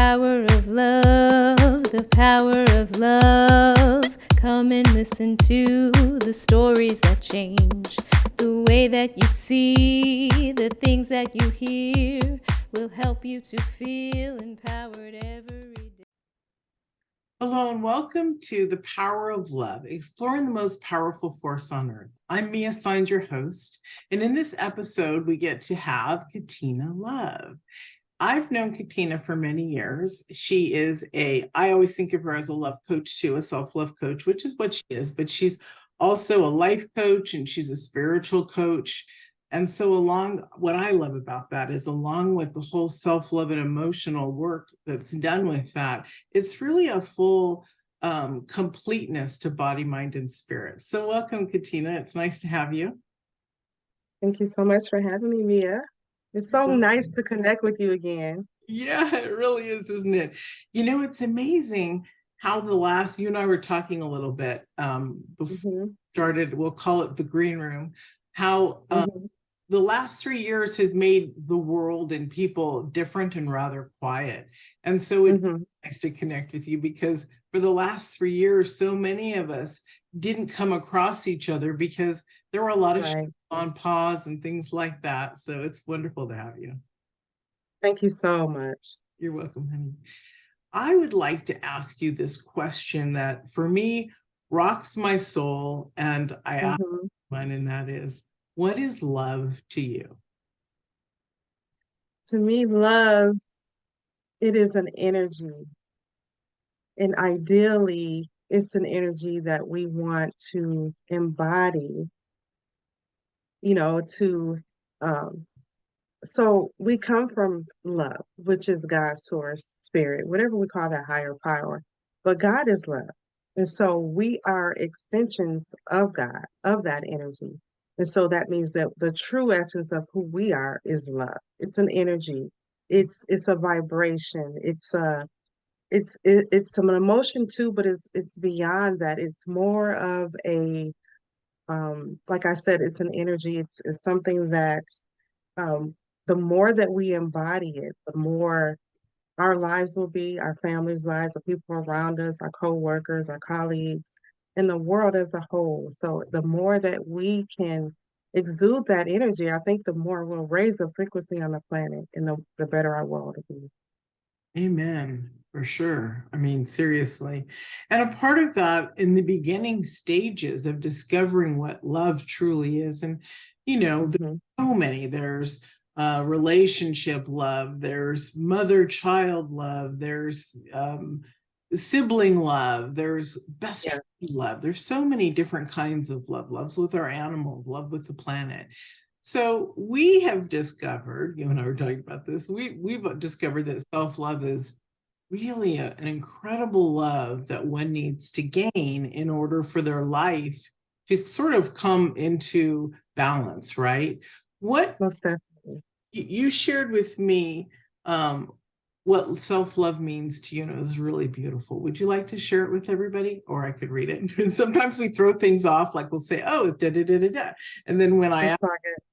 power of love, the power of love. Come and listen to the stories that change the way that you see, the things that you hear will help you to feel empowered every day. Hello and welcome to The Power of Love, exploring the most powerful force on earth. I'm Mia Saenz, your host, and in this episode, we get to have Katina Love. I've known Katina for many years. She is I always think of her as a love coach too, a self-love coach, which is what she is, but she's also a life coach and she's a spiritual coach. And so what I love about that is along with the whole self-love and emotional work that's done with that, it's really a full completeness to body, mind, and spirit. So welcome, Katina. It's nice to have you. Thank you so much for having me, Mia. It's so nice to connect with you again. Yeah, it really is, isn't it? You know, it's amazing how you and I were talking a little bit before started, we'll call it the green room, how the last 3 years has made the world and people different and rather quiet. And so it's nice to connect with you because for the last 3 years, so many of us didn't come across each other because there were a lot of shows on pause and things like that. So it's wonderful to have you. Thank you so much. You're welcome, honey. I would like to ask you this question that for me rocks my soul, and I ask one, and that is, what is love to you? To me, love, it is an energy. And ideally, it's an energy that we want to embody, so we come from love, which is God's source, spirit, whatever we call that higher power. But God is love. And so we are extensions of God, of that energy. And so that means that the true essence of who we are is love. It's an energy. It's a vibration. It's an emotion too, but it's beyond that. It's more of like I said, it's an energy. It's something that the more that we embody it, the more our lives will be, our families' lives, the people around us, our co-workers, our colleagues, and the world as a whole. So the more that we can exude that energy, I think the more we'll raise the frequency on the planet and the better our world will be. Amen. For sure. I mean, seriously. And a part of that in the beginning stages of discovering what love truly is. And, there's so many. There's relationship love, there's mother-child love, there's sibling love, there's best friend love. There's so many different kinds of love. Loves with our animals, love with the planet. So we have discovered, you and I were talking about this, we've discovered that self-love is really an incredible love that one needs to gain in order for their life to sort of come into balance, right? Most definitely. You shared with me what self-love means to you, and it was really beautiful. Would you like to share it with everybody? Or I could read it. Sometimes we throw things off, like we'll say, oh, da da da da da. And then when I ask,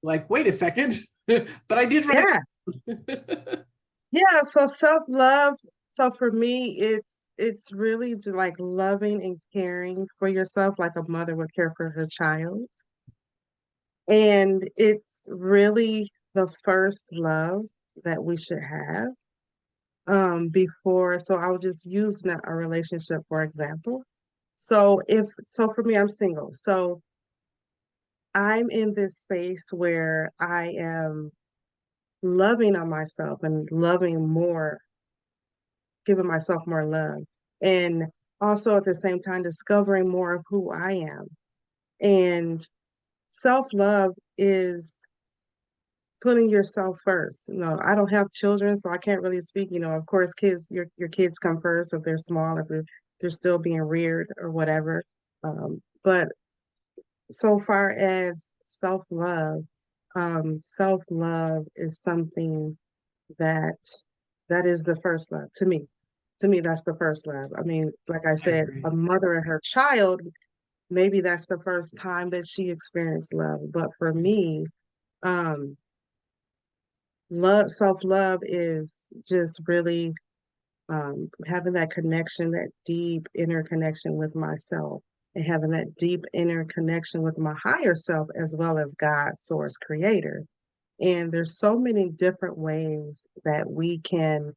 like, wait a second, but I did write. Yeah, so self-love. So for me, it's really like loving and caring for yourself like a mother would care for her child. And it's really the first love that we should have before. So I'll just use a relationship, for example. So for me, I'm single. So I'm in this space where I am loving on myself and loving more, giving myself more love. And also at the same time, discovering more of who I am. And self-love is putting yourself first. I don't have children, so I can't really speak. Of course, your kids come first if they're small, if they're still being reared or whatever. But so far as self-love is something that is the first love to me. To me, that's the first love. I mean, like I said, a mother and her child, maybe that's the first time that she experienced love. But for me, self-love is just really having that connection, that deep inner connection with myself, and having that deep inner connection with my higher self as well as God, source, creator. And there's so many different ways that we can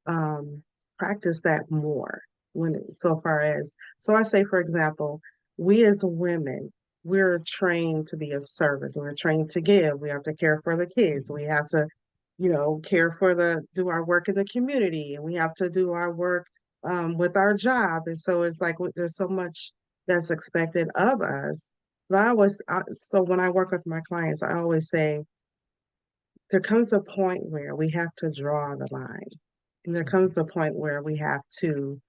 um, practice that more so far as, so I say, for example, we as women, we're trained to be of service. We're trained to give. We have to care for the kids. We have to, care for do our work in the community, and we have to do our work with our job. And so it's like there's so much that's expected of us. But so when I work with my clients, I always say, there comes a point where we have to draw the line. And there comes a point where we have to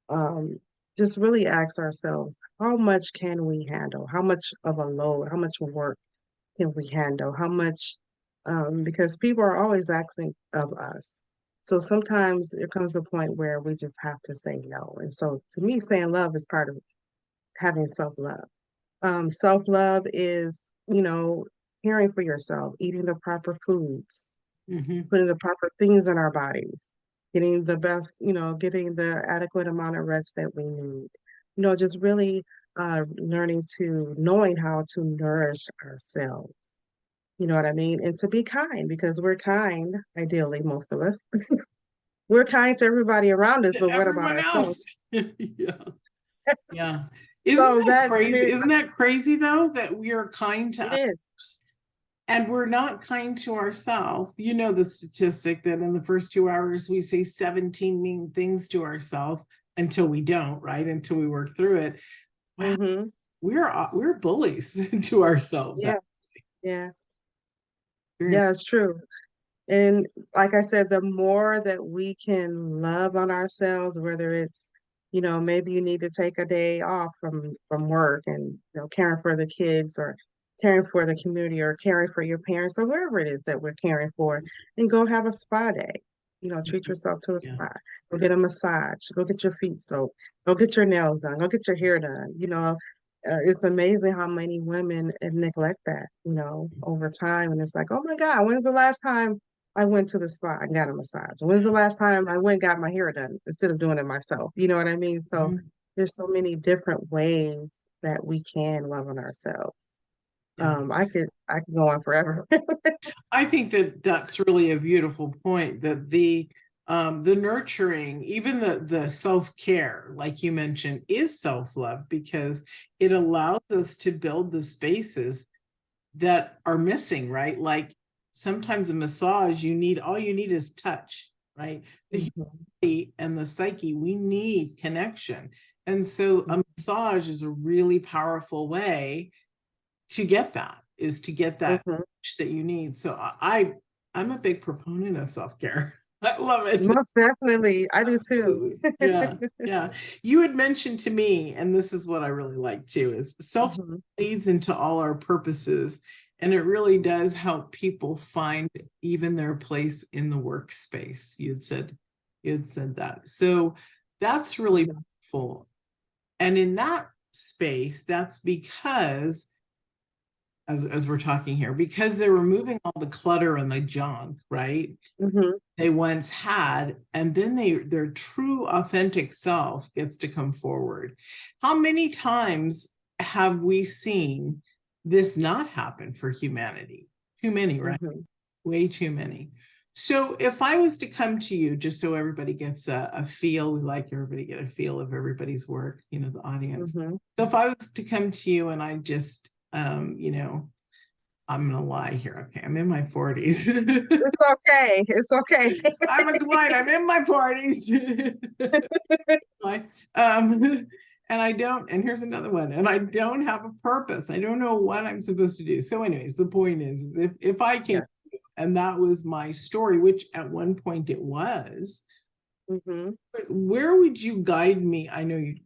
um, just really ask ourselves, how much can we handle? How much of a load, how much work can we handle? How much, because people are always asking of us. So sometimes there comes a point where we just have to say no. And so to me, saying love is part of having self-love. Self-love is, caring for yourself, eating the proper foods, putting the proper things in our bodies, getting the best, getting the adequate amount of rest that we need. Just really knowing how to nourish ourselves. You know what I mean? And to be kind, because we're kind, ideally, most of us. We're kind to everybody around us, but what about Everyone ourselves? else. Yeah. Yeah. Isn't So that that's crazy? Isn't that crazy though, that we are kind to it others is. and we're not kind to ourselves? You know the statistic that in the first 2 hours we say 17 mean things to ourselves until we don't, right? Until we work through it. Wow, Mm-hmm. we're bullies to ourselves. Yeah, yeah, Very yeah, it's true. And like I said, the more that we can love on ourselves, whether it's, maybe you need to take a day off from work and, caring for the kids or caring for the community or caring for your parents or wherever it is that we're caring for, and go have a spa day. Treat yourself to a yeah. spa. Go get a massage. Go get your feet soaked. Go get your nails done. Go get your hair done. It's amazing how many women neglect that, over time. And it's like, oh my God, when's the last time I went to the spa and got a massage? When's the last time I went and got my hair done instead of doing it myself? You know what I mean? So Mhm. there's so many different ways that we can love on ourselves. Yeah. I could go on forever. I think that that's really a beautiful point, that the nurturing, even the self-care, like you mentioned, is self-love, because it allows us to build the spaces that are missing, right? Like sometimes a massage, all you need is touch, right? The humanity and the psyche, we need connection. And so a massage is a really powerful way to get that, is to get that Mhm. that you need. So I'm a big proponent of self-care. I love it. Most definitely. I do too. Absolutely. Yeah. Yeah. You had mentioned to me, and this is what I really like too, is self Mhm. leads into all our purposes. And it really does help people find even their place in the workspace. You had said that. So that's really Mhm. powerful. And in that space, that's because as we're talking here, because they're removing all the clutter and the junk, right? Mhm. They once had, and then their true authentic self gets to come forward. How many times have we seen this not happen for humanity? Too many, right? Mhm. Way too many. So if I was to come to you, just so everybody gets a feel, we like everybody to get a feel of everybody's work, the audience. Mhm. So if I was to come to you and I just, I'm gonna lie here. Okay, I'm in my 40s. It's okay. It's okay. I'm a client. I'm in my 40s. And I don't, and here's another one, and I don't have a purpose. I don't know what I'm supposed to do. So, anyways, the point is if I came, Yeah. and that was my story, which at one point it was, Mhm. but where would you guide me? I know you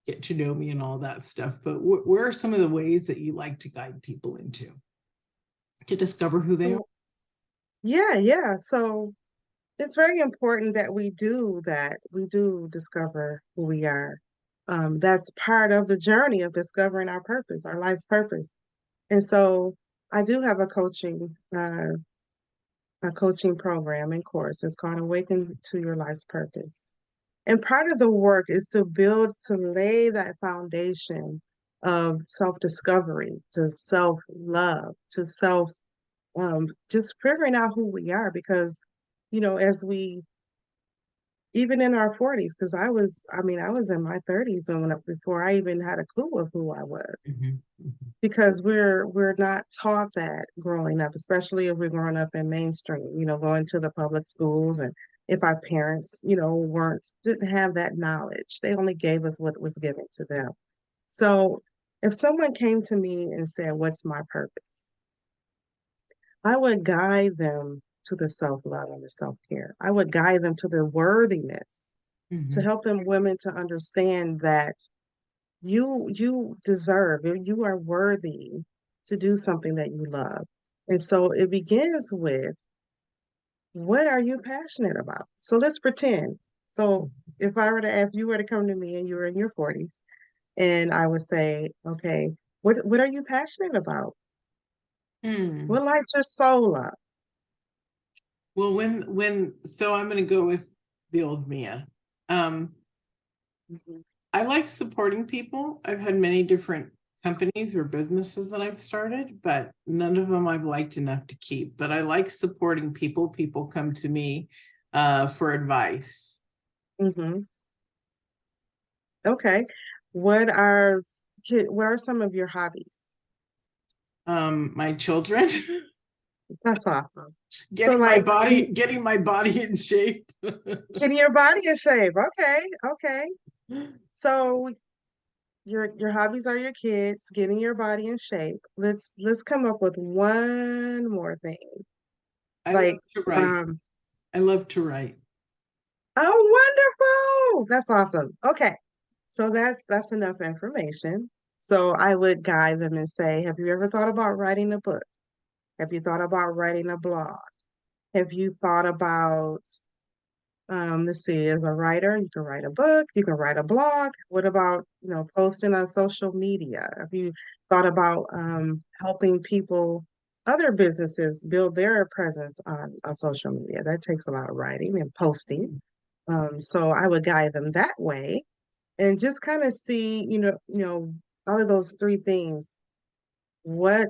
get to know me and all that stuff, but where are some of the ways that you like to guide people into to discover who they are? Yeah, yeah. So it's very important that we do that. We do discover who we are. That's part of the journey of discovering our purpose, our life's purpose. And so I do have a coaching program and course. It's called Awaken to Your Life's Purpose. And part of the work is to lay that foundation of self-discovery, to self-love, to just figuring out who we are. Because, as we, even in our 40s, because I was in my 30s before I even had a clue of who I was. Because we're not taught that growing up, especially if we're growing up in mainstream, going to the public schools, and if our parents, didn't have that knowledge. They only gave us what was given to them. So if someone came to me and said, "What's my purpose?" I would guide them to the self-love and the self-care. I would guide them to the worthiness, to help them women to understand that you deserve, you are worthy to do something that you love. And so it begins with, what are you passionate about? So let's pretend. So if you were to come to me and you were in your 40s, and I would say, okay, what are you passionate about? What lights your soul up? Well, so I'm going to go with the old Mia. I like supporting people. I've had many different companies or businesses that I've started, but none of them I've liked enough to keep. But I like supporting people. People come to me for advice. Okay. What are some of your hobbies? My children. That's awesome. Getting my body in shape. Getting your body in shape. Okay. So your hobbies are your kids, getting your body in shape. Let's come up with one more thing. I love to write. I love to write. Oh, wonderful. That's awesome. Okay. So that's enough information. So I would guide them and say, have you ever thought about writing a book? Have you thought about writing a blog? Have you thought about, let's see, as a writer, you can write a book, you can write a blog. What about, posting on social media? Have you thought about helping people, other businesses build their presence on social media? That takes a lot of writing and posting. So I would guide them that way and just kind of see, out of those three things, what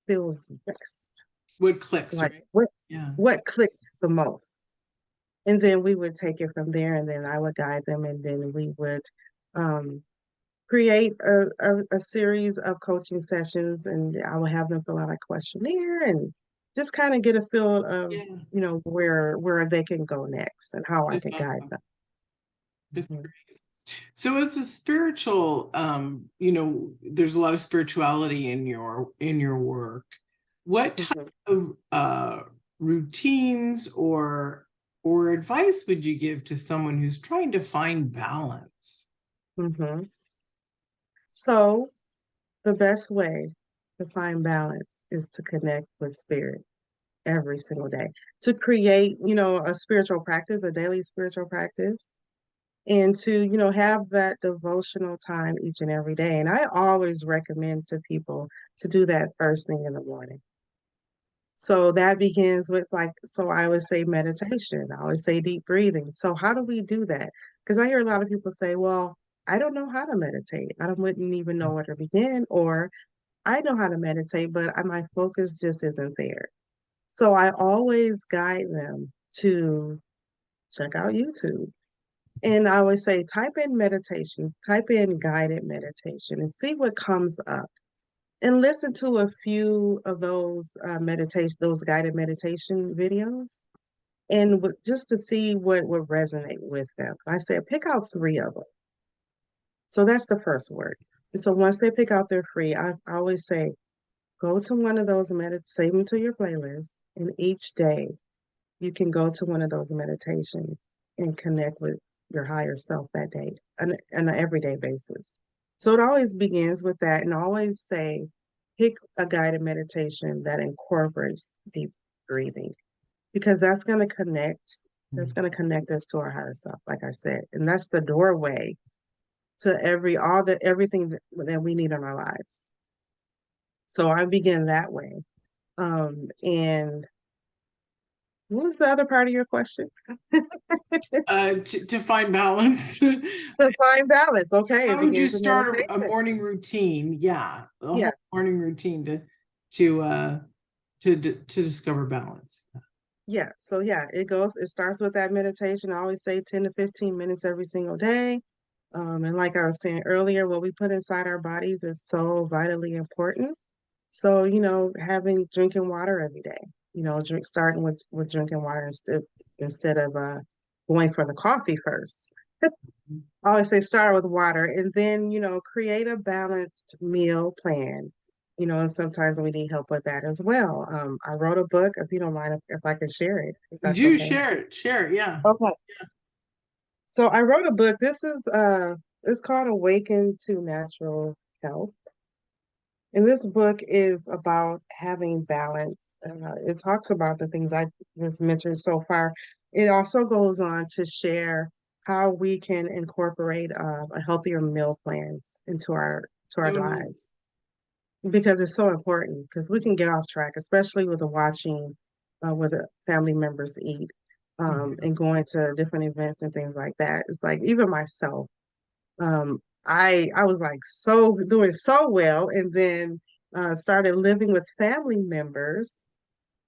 feels best? What clicks, Like right? what clicks the most? And then we would take it from there, and then I would guide them, and then we would create a series of coaching sessions, and I would have them fill out a questionnaire and just kind of get a feel of, where they can go next and how I can guide them. That's great. So as a spiritual, there's a lot of spirituality in your work. What type of routines or advice would you give to someone who's trying to find balance? So the best way to find balance is to connect with spirit every single day, to create, a spiritual practice, a daily spiritual practice, and to, have that devotional time each and every day. And I always recommend to people to do that first thing in the morning. So that begins with so I would say meditation. I always say deep breathing. So how do we do that? Because I hear a lot of people say, well, I don't know how to meditate. Wouldn't even know where to begin, or I know how to meditate, but my focus just isn't there. So I always guide them to check out YouTube. And I always say, type in meditation, type in guided meditation, and see what comes up. And listen to a few of those those guided meditation videos, and just to see what would resonate with them. I said, pick out 3 of them. So that's the first word. And so once they pick out their free, I always say, go to one of those save them to your playlist, and each day you can go to one of those meditations and connect with your higher self that day on an everyday basis. So it always begins with that, and always say, pick a guided meditation that incorporates deep breathing, because that's going to connect. That's going to connect us to our higher self, like I said, and that's the doorway to everything that we need in our lives. So I begin that way, and What was the other part of your question? To find balance. To find balance. Okay, it How would you begins with start a meditation. morning routine? Yeah, a Yeah. whole morning routine to discover balance. Yeah. So yeah, it starts with that meditation. I always say 10 to 15 minutes every single day. And like I was saying earlier, what we put inside our bodies is so vitally important. So, drinking water every day, starting with drinking water instead of going for the coffee first. I always say start with water and then, create a balanced meal plan. And sometimes we need help with that as well. I wrote a book, if you don't mind if I could share it, if that's Do okay. share it, yeah. Okay. So I wrote a book. This is it's called Awaken to Natural Health. And this book is about having balance. It talks about the things I just mentioned so far. It also goes on to share how we can incorporate a healthier meal plans into our Totally. lives because it's so important because we can get off track, especially with the watching where the family members eat and going to different events and things like that. It's like even myself. I was like so doing so well, and then started living with family members,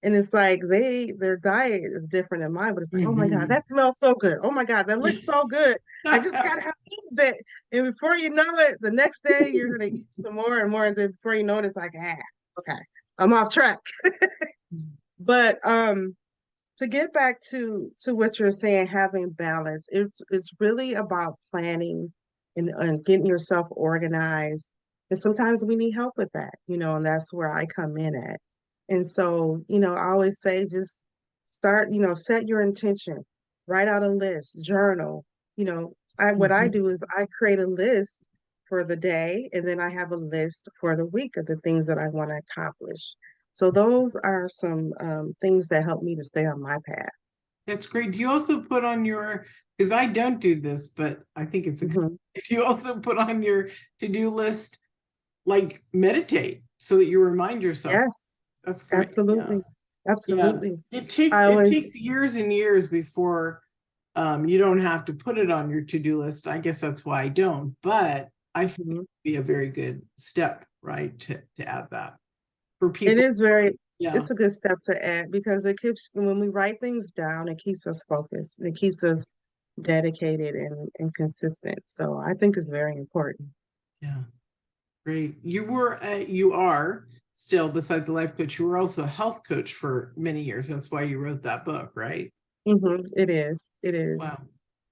and it's like their diet is different than mine, but it's like, oh my God, Mhm. that smells so good. Oh my God, that looks so good. I just gotta have a little bit, and before you know it, the next day you're gonna eat some more and more, and then before you know it, it's like, okay, I'm off track. But to get back to what you're saying, having balance, it's really about planning and getting yourself organized. And sometimes we need help with that, and that's where I come in at. And so, I always say just start, set your intention, write out a list, journal. What I Mhm. do is I create a list for the day, and then I have a list for the week of the things that I want to accomplish. So those are some things that help me to stay on my path. That's great. Do you also put on your, because I don't do this, but I think it's a good, Mhm. if you also put on your to-do list, like meditate so that you remind yourself. Yes, That's great. Yeah. absolutely. Yeah. Absolutely. It takes I it always, takes years and years before you don't have to put it on your to-do list. I guess that's why I don't, but I think it'd mhm. be a very good step, right, to add that for It people. is very, Yeah. it's a good step to add because it keeps, when we write things down, it keeps us focused. It keeps us dedicated and consistent. So I think it's very important. Yeah. Great. You are still, besides a life coach, you were also a health coach for many years. That's why you wrote that book, right? It is. It is. Wow.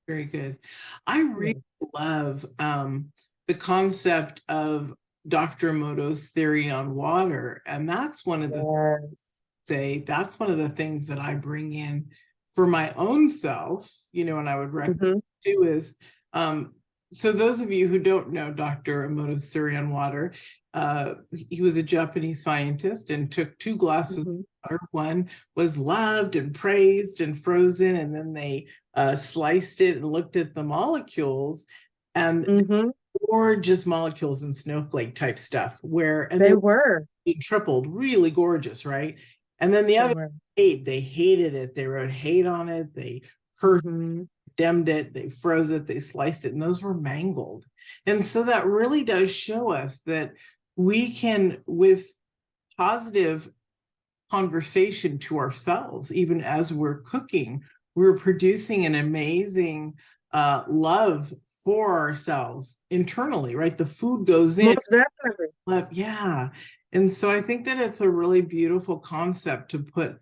Very good. I really Yeah. love the concept of Dr. Emoto's theory on water. And that's one of the Yes. that's one of the things that I bring in for my own self, and I would recommend Hmm. too is so those of you who don't know Dr. Emoto Surian water, he was a Japanese scientist and took two glasses Hmm. of water. One was loved and praised and frozen, and then they sliced it and looked at the molecules, and Hmm. gorgeous molecules and snowflake type stuff and they They were. tripled, really gorgeous, right? And then the They other were. they hated it. They wrote hate on it. They Hmm. condemned it. They froze it. They sliced it, and those were mangled. And so that really does show us that we can, with positive conversation to ourselves, even as we're cooking, we're producing an amazing love for ourselves internally, right? The food goes in, Most definitely. yeah. And so I think that it's a really beautiful concept to put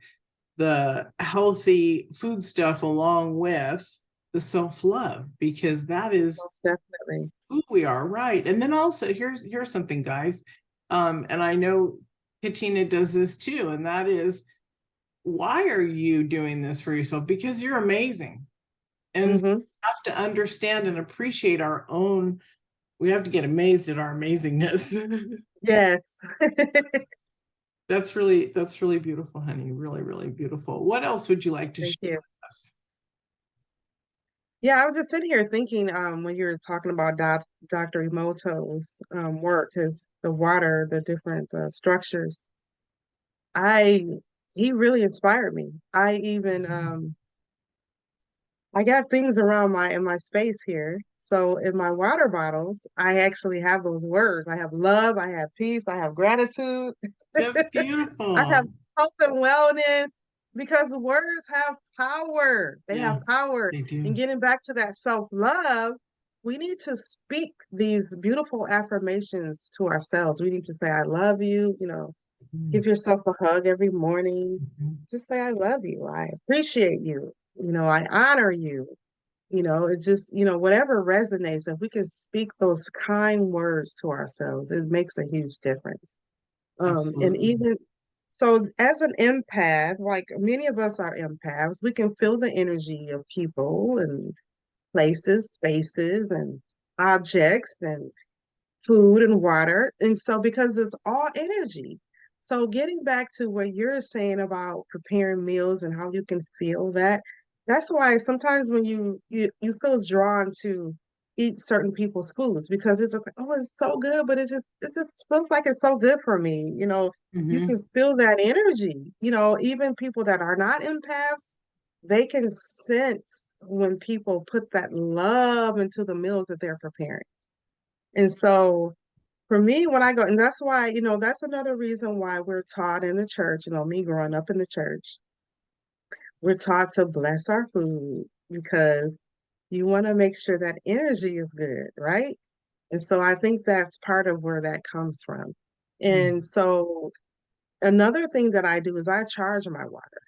the healthy food stuff along with the self-love, because that is Most definitely. who we are, right? And then also here's something, guys. And I know Katina does this too, and that is, why are you doing this for yourself? Because you're amazing. And so Hmm. we have to understand and appreciate our own, we have to get amazed at our amazingness. Yes. That's really beautiful, honey. Really, really beautiful. What else would you like to Thank share you. with us? Yeah, I was just sitting here thinking when you were talking about Dr. Emoto's work, his the water, the different structures. I he really inspired me. I even I got things around in my space here. So in my water bottles, I actually have those words. I have love, I have peace, I have gratitude, That's I have beautiful. health and wellness because words have power. They have Yeah, power. they And do. getting back to that self-love, we need to speak these beautiful affirmations to ourselves. We need to say, I love you, Mhm, give yourself a hug every morning. mhm. Just say, I love you. I appreciate you. I honor you. It just, whatever resonates, if we can speak those kind words to ourselves, it makes a huge difference. And Absolutely. even so, as an empath, like many of us are empaths, we can feel the energy of people and places, spaces, and objects and food and water. And so, because it's all energy. So, getting back to what you're saying about preparing meals and how you can feel that, that's why sometimes when you feel drawn to eat certain people's foods because it's like, oh, it's so good, but it just feels like it's so good for me. You Hmm. can feel that energy. Even people that are not empaths, they can sense when people put that love into the meals that they're preparing. And so for me, when I go, and that's why, that's another reason why we're taught in the church, me growing up in the church, we're taught to bless our food because you want to make sure that energy is good, right? And so I think that's part of where that comes from. And so another thing that I do is I charge my water.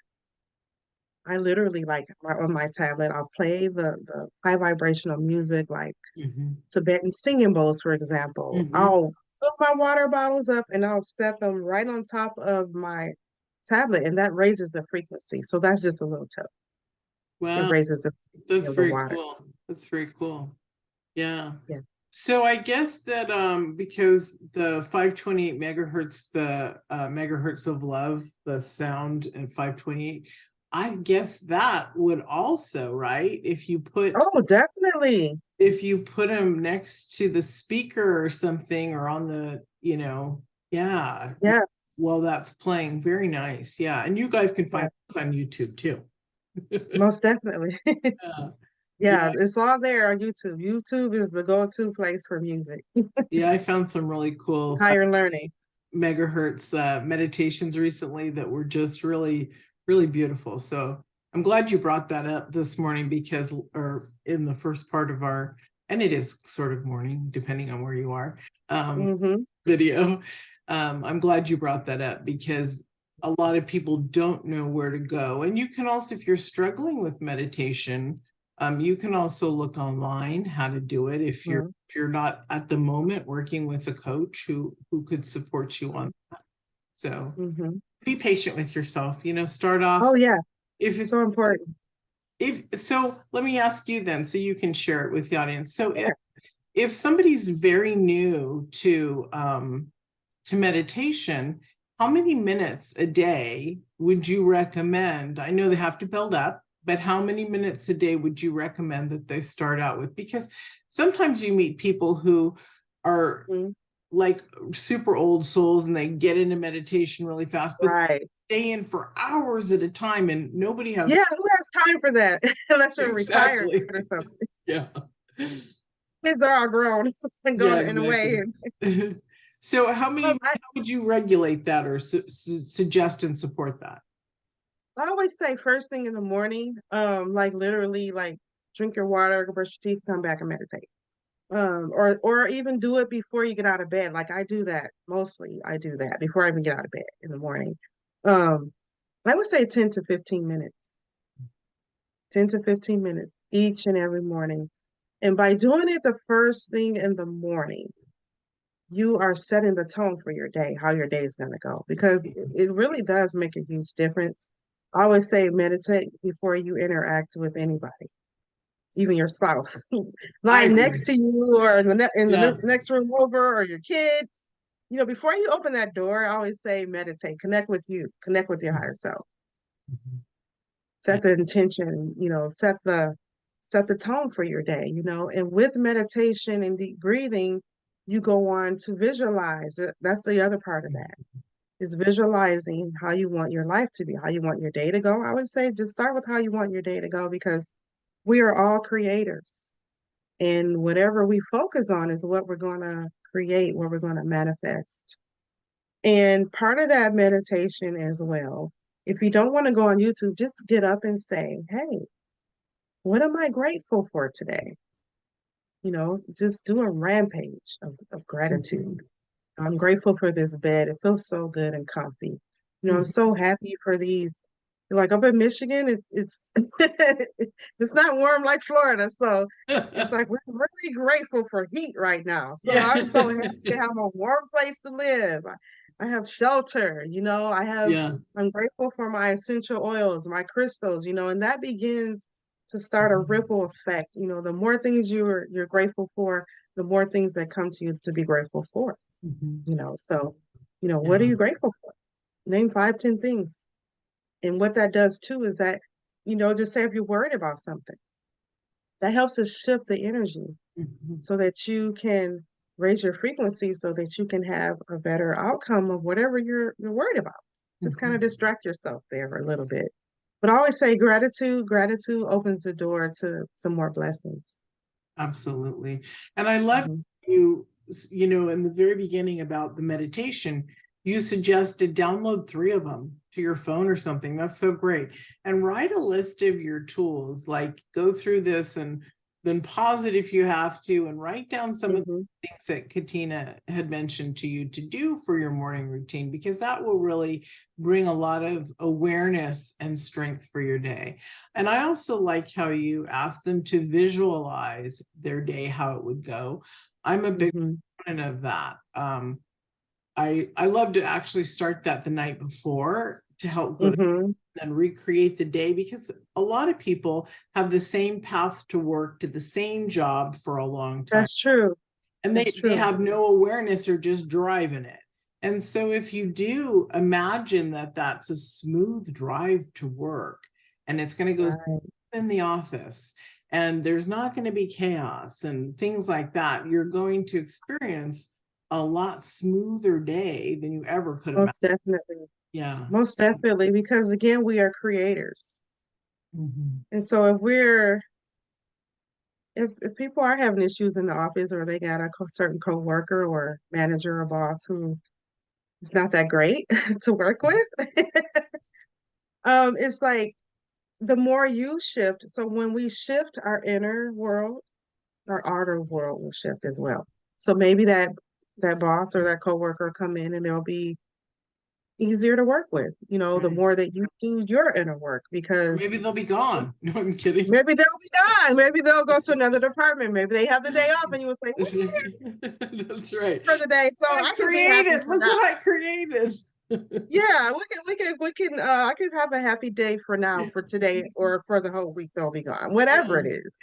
I literally like on my tablet, I'll play the high vibrational music like Hmm. Tibetan singing bowls, for example. Hmm. I'll fill my water bottles up and I'll set them right on top of my tablet, and that raises the frequency. So that's just a little tip. It Wow, raises the frequency that's of the very water. cool. That's very cool. Yeah. Yeah. So I guess that because the 528 megahertz, the megahertz of love, the sound at 528, I guess that would also, right? Oh, definitely. If you put them next to the speaker or something or on the, yeah, Yeah, well, that's playing very nice. Yeah. And you guys can yeah, find those on YouTube too. most definitely. Yeah. Yeah, Yeah. it's all there on YouTube. YouTube is the go-to place for music, Yeah. I found some really cool higher learning. megahertz meditations recently that were just really, really beautiful. So I'm glad you brought that up this morning because, or in the first part of our, and it is sort of morning, depending on where you are, um, Hmm. video. I'm glad you brought that up because a lot of people don't know where to go. And you can also, if you're struggling with meditation, you can also look online how to do it if you're not at the moment working with a coach who could support you on that. So Hmm. be patient with yourself. Start off Oh, yeah, if it's so important. if so. Let me ask you then, so you can share it with the audience. So Yeah. if somebody's very new to meditation, how many minutes a day would you recommend? I know they have to build up, but how many minutes a day would you recommend that they start out with? Because sometimes you meet people who are Mhm. like super old souls and they get into meditation really fast, but Right. stay in for hours at a time and nobody has Yeah, who has time for that? Unless you're retired exactly. or something. Yeah. Kids are all grown and Yeah, going in a way. exactly. So I, how would you regulate that or suggest and support that? I always say first thing in the morning, like literally like drink your water, go brush your teeth, come back and meditate. Or even do it before you get out of bed. Like I do that mostly. I do that before I even get out of bed in the morning. Um, I would say 10 to 15 minutes, 10 to 15 minutes each and every morning. And by doing it the first thing in the morning, you are setting the tone for your day, how your day is going to go, because it really does make a huge difference. I always say meditate before you interact with anybody, even your spouse, I lying agree. next to you or in the Yeah. next room over or your kids. Before you open that door, I always say meditate, connect with you, connect with your higher self, Mhm. I, set the intention, set the tone for your day, and with meditation and deep breathing, you go on to visualize it. That's the other part of that is visualizing how you want your life to be, how you want your day to go. I would say just start with how you want your day to go, because we are all creators. And whatever we focus on is what we're going to create, what we're going to manifest. And part of that meditation as well, if you don't want to go on YouTube, just get up and say, hey, what am I grateful for today? Just do a rampage of gratitude. I'm grateful for this bed. It feels so good and comfy. I'm so happy for these. Like up in Michigan, it's it's not warm like Florida, so it's like we're really grateful for heat right now. So Yeah. I'm so happy to have a warm place to live. I have shelter, Yeah. I'm grateful for my essential oils, my crystals, and that begins to start a ripple effect. The more things you're grateful for, the more things that come to you to be grateful for. So, what are Yeah. you grateful for? Name 5, 10 things. And what that does too is that, just say if you're worried about something, that helps us shift the energy so that you can raise your frequency so that you can have a better outcome of whatever you're worried about. Just kind of distract yourself there a little bit. But I always say gratitude opens the door to some more blessings. Absolutely. And I love you, in the very beginning about the meditation, you suggested download 3 of them to your phone or something. That's so great. And write a list of your tools, like go through this and then pause it if you have to, and write down some of the things that Katina had mentioned to you to do for your morning routine, because that will really bring a lot of awareness and strength for your day. And I also like how you ask them to visualize their day, how it would go. I'm a big fan of that. I love to actually start that the night before to help go to and recreate the day, because a lot of people have the same path to work, to the same job for a long time. That's true. And they have no awareness or just driving it. And so if you do imagine that that's a smooth drive to work, and it's going to go in the office, and there's not going to be chaos and things like that, you're going to experience a lot smoother day than you ever could imagine. Most definitely. Yeah. Most definitely, because again, we are creators. And so if people are having issues in the office, or they got a certain coworker or manager or boss who is not that great to work with, it's like the more you shift. So when we shift our inner world, our outer world will shift as well. So maybe that boss or that coworker come in and they'll be easier to work with, the more that you do your inner work, because maybe they'll be gone. No, I'm kidding. maybe they'll be gone. Maybe they'll go to another department. Maybe they have the day off, and you will say, that's right, for the day. So I can be happy for look now. what I created. Yeah, we can I can have a happy day for now, for today, or for the whole week they'll be gone, whatever it is.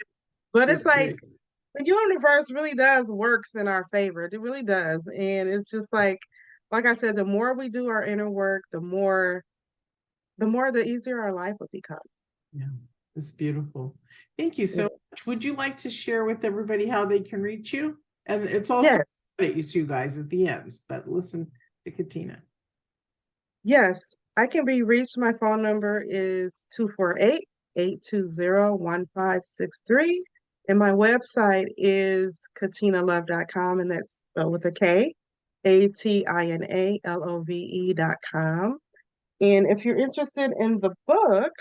But That's it's like great. the universe really does works in our favor. It really does. And it's just like I said, the more we do our inner work, the easier our life will become. Yeah, it's beautiful. Thank you so much. Would you like to share with everybody how they can reach you? And it's also you guys at the end, but listen to Katina. Yes, I can be reached. My phone number is 248-820-1563. And my website is katinalove.com, and that's spelled with a K, ATINALOVE.com. And if you're interested in the book,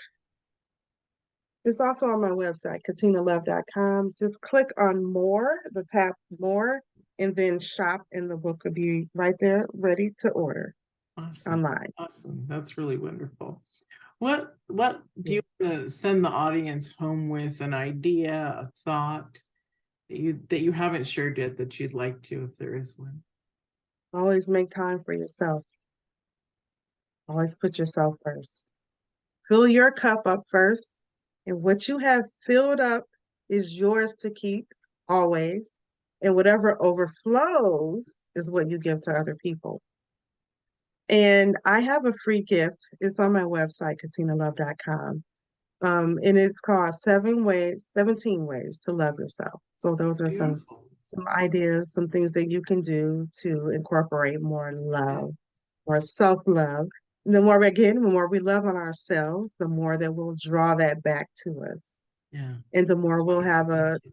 it's also on my website, katinalove.com. Just click on more, the tab more, and then shop, and the book will be right there ready to order. Awesome. Online. Awesome. That's really wonderful. What do you want to send the audience home with? An idea, a thought that you haven't shared yet that you'd like to, if there is one? Always make time for yourself. Always put yourself first. Fill your cup up first, and what you have filled up is yours to keep always. And whatever overflows is what you give to other people. And I have a free gift. It's on my website, katinalove.com. And it's called 17 ways to love yourself. So those are some ideas, some things that you can do to incorporate more love more self-love. And the more we love on ourselves, the more that we'll draw that back to us. Yeah. And the more we'll have Thank you.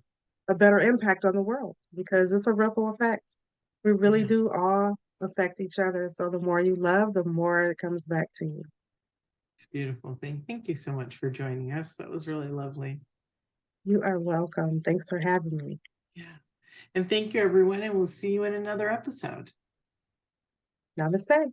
a better impact on the world, because it's a ripple effect. We really Yeah. do all affect each other. So the more you love, the more it comes back to you. It's a beautiful thing. Thank you so much for joining us. That was really lovely. You are welcome. Thanks for having me. Yeah. And thank you, everyone. And we'll see you in another episode. Namaste.